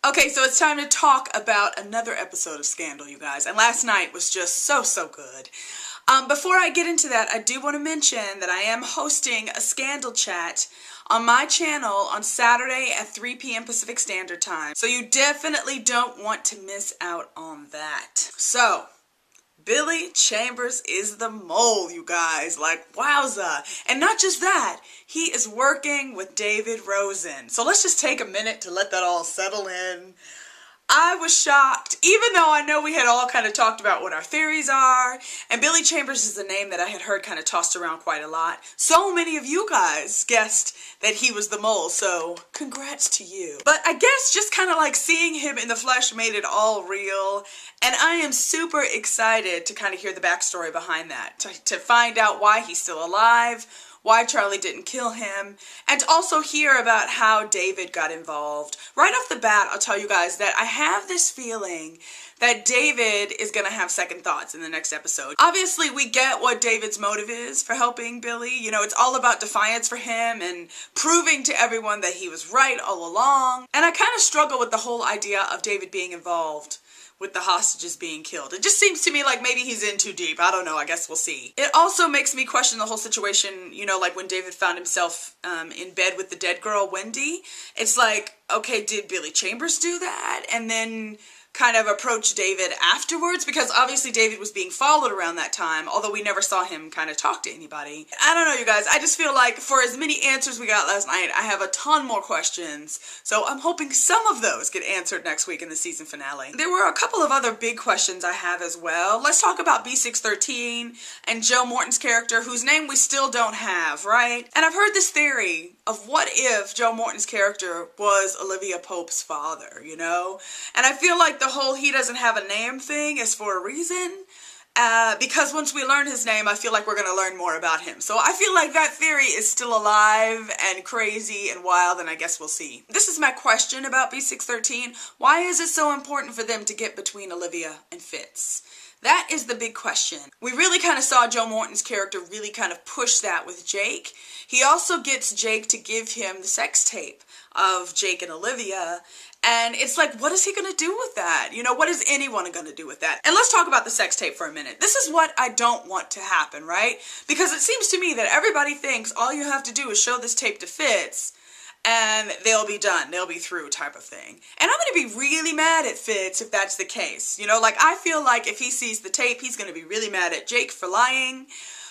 Okay, so it's time to talk about another episode of Scandal, you guys. And last night was just so good. Before I get into that, I do want to mention that I am hosting a Scandal chat on my channel on Saturday at 3 p.m. Pacific Standard Time. So you definitely don't want to miss out on that. So, Billy Chambers is the mole, you guys. Like, wowza. And not just that, he is working with David Rosen. So let's just take a minute to let that all settle in. I was shocked, even though I know we had all kind of talked about what our theories are, and Billy Chambers is a name that I had heard kind of tossed around quite a lot. So many of you guys guessed that he was the mole, so congrats to you. But I guess just kind of like seeing him in the flesh made it all real, and I am super excited to kind of hear the backstory behind that, to find out why he's still alive, why Charlie didn't kill him, and to also hear about how David got involved. Right off the bat, I'll tell you guys that I have this feeling that David is gonna have second thoughts in the next episode. Obviously, we get what David's motive is for helping Billy. You know, it's all about defiance for him and proving to everyone that he was right all along. And I kind of struggle with the whole idea of David being involved with the hostages being killed. It just seems to me like maybe he's in too deep. I don't know, I guess we'll see. It also makes me question the whole situation, you know, like when David found himself in bed with the dead girl, Wendy. It's like, okay, did Billy Chambers do that? And then kind of approach David afterwards, because obviously David was being followed around that time, although we never saw him kind of talk to anybody. I don't know, you guys, I just feel like for as many answers we got last night, I have a ton more questions, so I'm hoping some of those get answered next week in the season finale. There were a couple of other big questions I have as well. Let's talk about B613 and Joe Morton's character, whose name we still don't have, right? And I've heard this theory of what if Joe Morton's character was Olivia Pope's father, you know? And I feel like the whole he doesn't have a name thing is for a reason, because once we learn his name, I feel like we're going to learn more about him. So I feel like that theory is still alive and crazy and wild, and I guess we'll see. This is my question about B613. Why is it so important for them to get between Olivia and Fitz? That is the big question. We really kind of saw Joe Morton's character really kind of push that with Jake. He also gets Jake to give him the sex tape of Jake and Olivia, and it's like, what is he gonna do with that? You know, what is anyone gonna do with that? And let's talk about the sex tape for a minute. This is what I don't want to happen, right? Because it seems to me that everybody thinks all you have to do is show this tape to Fitz, and they'll be done, they'll be through type of thing. And I'm gonna be really mad at Fitz if that's the case. You know, like, I feel like if he sees the tape, he's gonna be really mad at Jake for lying.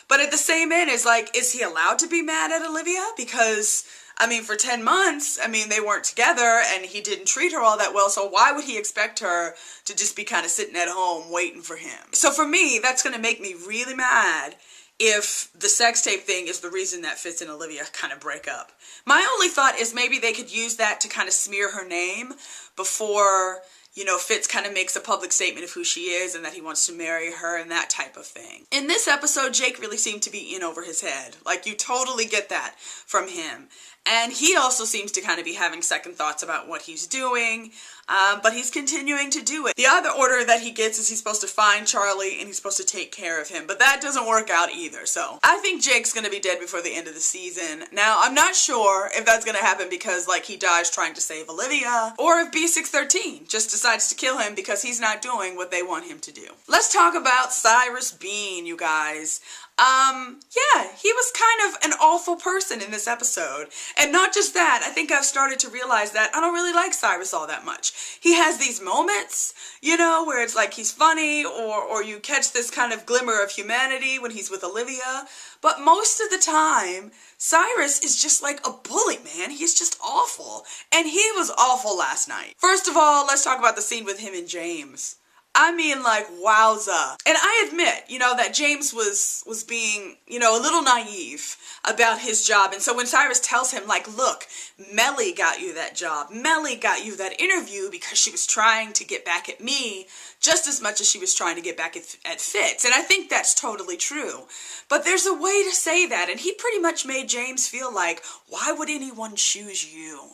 But at the same end, it's like, is he allowed to be mad at Olivia? Because, I mean, for 10 months, I mean, they weren't together and he didn't treat her all that well, so why would he expect her to just be kind of sitting at home waiting for him? So for me, that's gonna make me really mad if the sex tape thing is the reason that Fitz and Olivia kind of break up. My only thought is maybe they could use that to kind of smear her name before, you know, Fitz kind of makes a public statement of who she is and that he wants to marry her and that type of thing. In this episode, Jake really seemed to be in over his head. Like, you totally get that from him. And he also seems to kind of be having second thoughts about what he's doing, but he's continuing to do it. The other order that he gets is he's supposed to find Charlie and he's supposed to take care of him, but that doesn't work out either. So I think Jake's gonna be dead before the end of the season. Now, I'm not sure if that's gonna happen because, like, he dies trying to save Olivia, or if B613 just decides to kill him because he's not doing what they want him to do. Let's talk about Cyrus Beene, you guys. Yeah, he was kind of an awful person in this episode. And not just that, I think I've started to realize that I don't really like Cyrus all that much. He has these moments, you know, where it's like he's funny, or you catch this kind of glimmer of humanity when he's with Olivia. But most of the time, Cyrus is just like a bully, man. He's just awful. And he was awful last night. First of all, let's talk about the scene with him and James. I mean, like, wowza. And I admit, you know, that James was being, you know, a little naive about his job. And so when Cyrus tells him, like, look, Melly got you that job. Melly got you that interview because she was trying to get back at me just as much as she was trying to get back at Fitz. And I think that's totally true. But there's a way to say that. And he pretty much made James feel like, why would anyone choose you?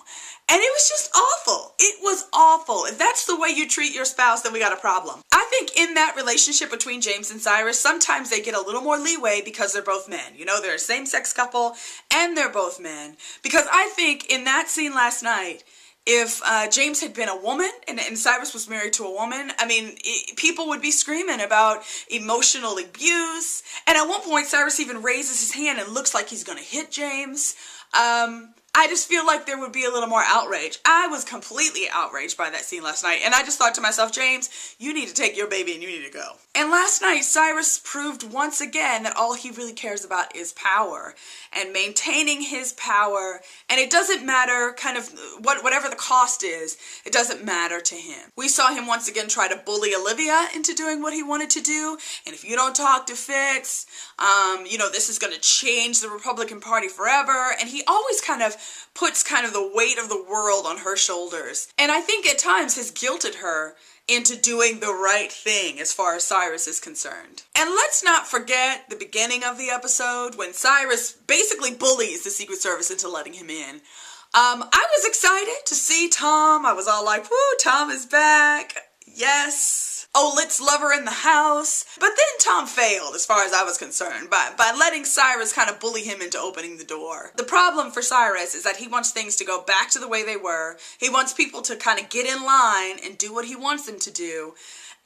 And it was just awful. It was awful. If that's the way you treat your spouse, then we got a problem. I think in that relationship between James and Cyrus, sometimes they get a little more leeway because they're both men. You know, they're a same-sex couple and they're both men. Because I think in that scene last night, If James had been a woman and Cyrus was married to a woman, I mean, people would be screaming about emotional abuse. And at one point, Cyrus even raises his hand and looks like he's going to hit James. I just feel like there would be a little more outrage. I was completely outraged by that scene last night, and I just thought to myself, James, you need to take your baby and you need to go. And last night, Cyrus proved once again that all he really cares about is power and maintaining his power, and it doesn't matter kind of whatever the cost is, it doesn't matter to him. We saw him once again try to bully Olivia into doing what he wanted to do, and if you don't talk to Fitz, you know, this is going to change the Republican Party forever, and he always kind of puts kind of the weight of the world on her shoulders. And I think at times has guilted her into doing the right thing as far as Cyrus is concerned. And let's not forget the beginning of the episode when Cyrus basically bullies the Secret Service into letting him in. I was excited to see Tom. I was all like, woo, Tom is back. Yes. Oh, let's love her in the house. But then Tom failed as far as I was concerned by letting Cyrus kind of bully him into opening the door. The problem for Cyrus is that he wants things to go back to the way they were. He wants people to kind of get in line and do what he wants them to do.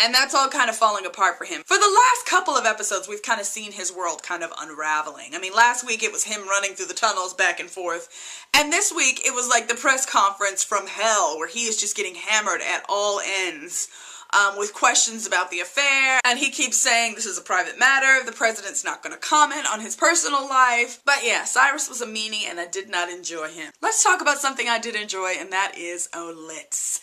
And that's all kind of falling apart for him. For the last couple of episodes, we've kind of seen his world kind of unraveling. I mean, last week it was him running through the tunnels back and forth. And this week it was like the press conference from hell where he is just getting hammered at all ends. With questions about the affair, and he keeps saying this is a private matter, the president's not going to comment on his personal life. But yeah, Cyrus was a meanie and I did not enjoy him. Let's talk about something I did enjoy, and that is Olitz.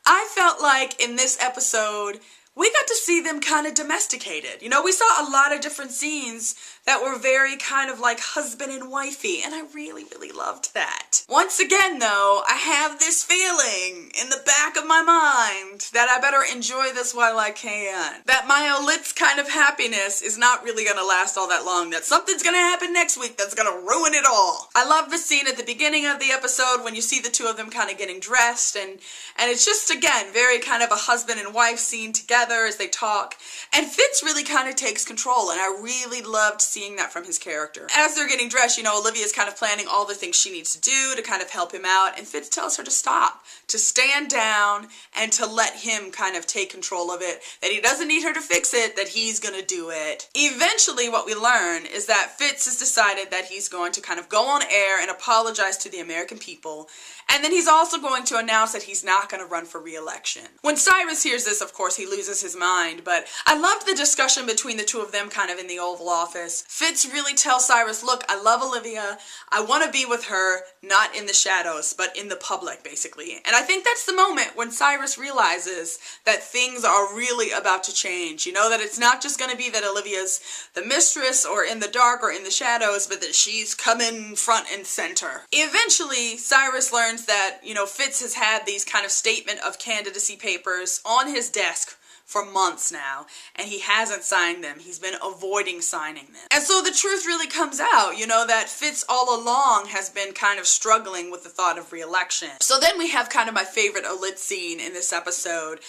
I felt like in this episode, we got to see them kind of domesticated. You know, we saw a lot of different scenes that were very kind of like husband and wifey, and I really, really loved that. Once again, though, I have this feeling in the back of my mind that I better enjoy this while I can. That my Olitz kind of happiness is not really gonna last all that long, that something's gonna happen next week that's gonna ruin it all. I love the scene at the beginning of the episode when you see the two of them kind of getting dressed, and it's just, again, very kind of a husband and wife scene together as they talk. And Fitz really kind of takes control, and I really loved seeing that from his character. As they're getting dressed, you know, Olivia's kind of planning all the things she needs to do to kind of help him out, and Fitz tells her to stop, to stand down, and to let him kind of take control of it, that he doesn't need her to fix it, that he's gonna do it. Eventually, what we learn is that Fitz has decided that he's going to kind of go on air and apologize to the American people, and then he's also going to announce that he's not going to run for re-election. When Cyrus hears this, of course, he loses his mind, but I loved the discussion between the two of them kind of in the Oval Office. Fitz really tells Cyrus, look, I love Olivia, I want to be with her, not in the shadows, but in the public, basically. And I think that's the moment when Cyrus realizes that things are really about to change. You know, that it's not just going to be that Olivia's the mistress or in the dark or in the shadows, but that she's coming front and center. Eventually, Cyrus learns that, you know, Fitz has had these kind of statement of candidacy papers on his desk for months now, and he hasn't signed them. He's been avoiding signing them. And so the truth really comes out, you know, that Fitz all along has been kind of struggling with the thought of re-election. So then we have kind of my favorite Olitz scene in this episode.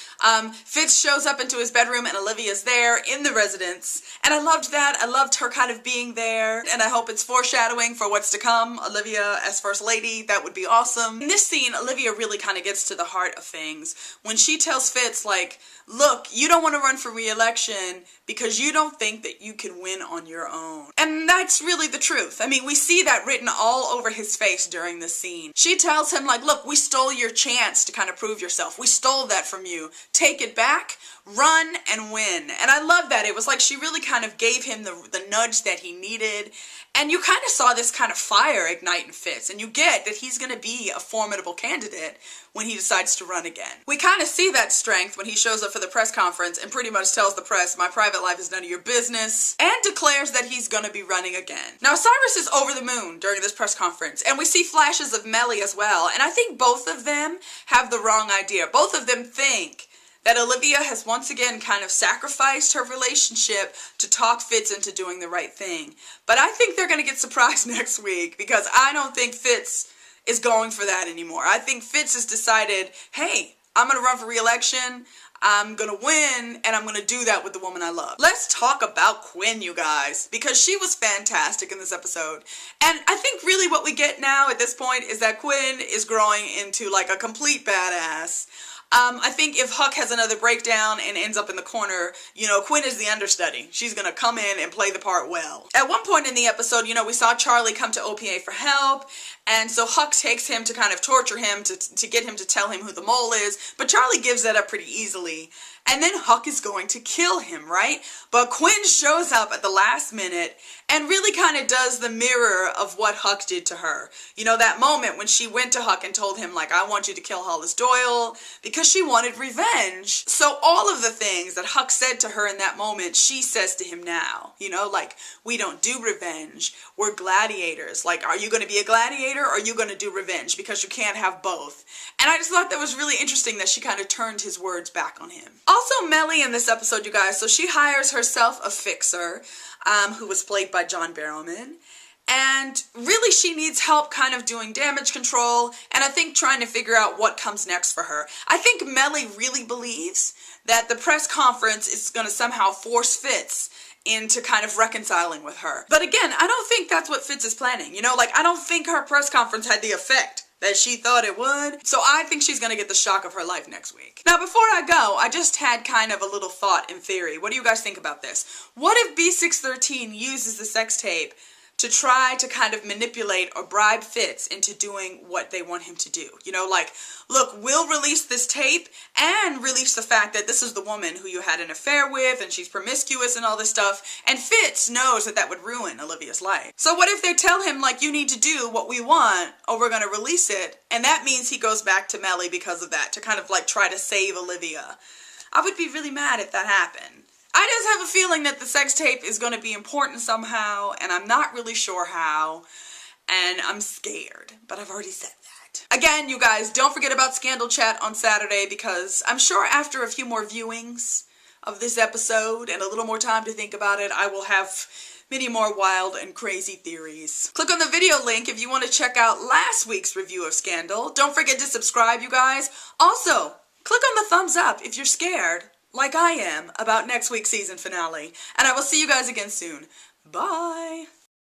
Fitz shows up into his bedroom and Olivia's there in the residence, and I loved that. I loved her kind of being there, and I hope it's foreshadowing for what's to come. Olivia as First Lady, that would be awesome. In this scene, Olivia really kind of gets to the heart of things when she tells Fitz, like, look, you don't want to run for re-election because you don't think that you can win on your own. And that's really the truth. I mean, we see that written all over his face during this scene. She tells him, like, look, we stole your chance to kind of prove yourself. We stole that from you. Take it back, run, and win. And I love that. It was like she really kind of gave him the nudge that he needed. And you kind of saw this kind of fire ignite in Fitz, and you get that he's going to be a formidable candidate when he decides to run again. We kind of see that strength when he shows up for the press conference and pretty much tells the press, my private life is none of your business, and declares that he's going to be running again. Now, Cyrus is over the moon during this press conference, and we see flashes of Mellie as well, and I think both of them have the wrong idea. Both of them think that Olivia has once again kind of sacrificed her relationship to talk Fitz into doing the right thing. But I think they're going to get surprised next week, because I don't think Fitz is going for that anymore. I think Fitz has decided, hey, I'm gonna run for re-election, I'm gonna win, and I'm gonna do that with the woman I love. Let's talk about Quinn, you guys, because she was fantastic in this episode. And I think really what we get now at this point is that Quinn is growing into like a complete badass. I think if Huck has another breakdown and ends up in the corner, you know, Quinn is the understudy. She's gonna come in and play the part well. At one point in the episode, you know, we saw Charlie come to OPA for help, and so Huck takes him to kind of torture him, to get him to tell him who the mole is, but Charlie gives that up pretty easily. And then Huck is going to kill him, right? But Quinn shows up at the last minute and really kind of does the mirror of what Huck did to her. You know, that moment when she went to Huck and told him, like, I want you to kill Hollis Doyle, because she wanted revenge. So all of the things that Huck said to her in that moment, she says to him now. You know, like, we don't do revenge. We're gladiators. Like, are you going to be a gladiator or are you going to do revenge? Because you can't have both. And I just thought that was really interesting that she kind of turned his words back on him. Also, Melly in this episode, you guys, so she hires herself a fixer, who was played by John Barrowman. And really she needs help kind of doing damage control, and I think trying to figure out what comes next for her. I think Melly really believes that the press conference is going to somehow force Fitz into kind of reconciling with her. But again, I don't think that's what Fitz is planning. You know, like, I don't think her press conference had the effect that she thought it would. So I think she's gonna get the shock of her life next week. Now, before I go, I just had kind of a little thought in theory. What do you guys think about this? What if B613 uses the sex tape to try to kind of manipulate or bribe Fitz into doing what they want him to do? You know, like, look, we'll release this tape and release the fact that this is the woman who you had an affair with and she's promiscuous and all this stuff, and Fitz knows that that would ruin Olivia's life. So what if they tell him, like, you need to do what we want or we're gonna release it, and that means he goes back to Melly because of that, to kind of like try to save Olivia. I would be really mad if that happened. I just have a feeling that the sex tape is going to be important somehow, and I'm not really sure how, and I'm scared, but I've already said that. Again, you guys, don't forget about Scandal Chat on Saturday, because I'm sure after a few more viewings of this episode and a little more time to think about it, I will have many more wild and crazy theories. Click on the video link if you want to check out last week's review of Scandal. Don't forget to subscribe, you guys. Also, click on the thumbs up if you're scared, like I am, about next week's season finale. And I will see you guys again soon. Bye!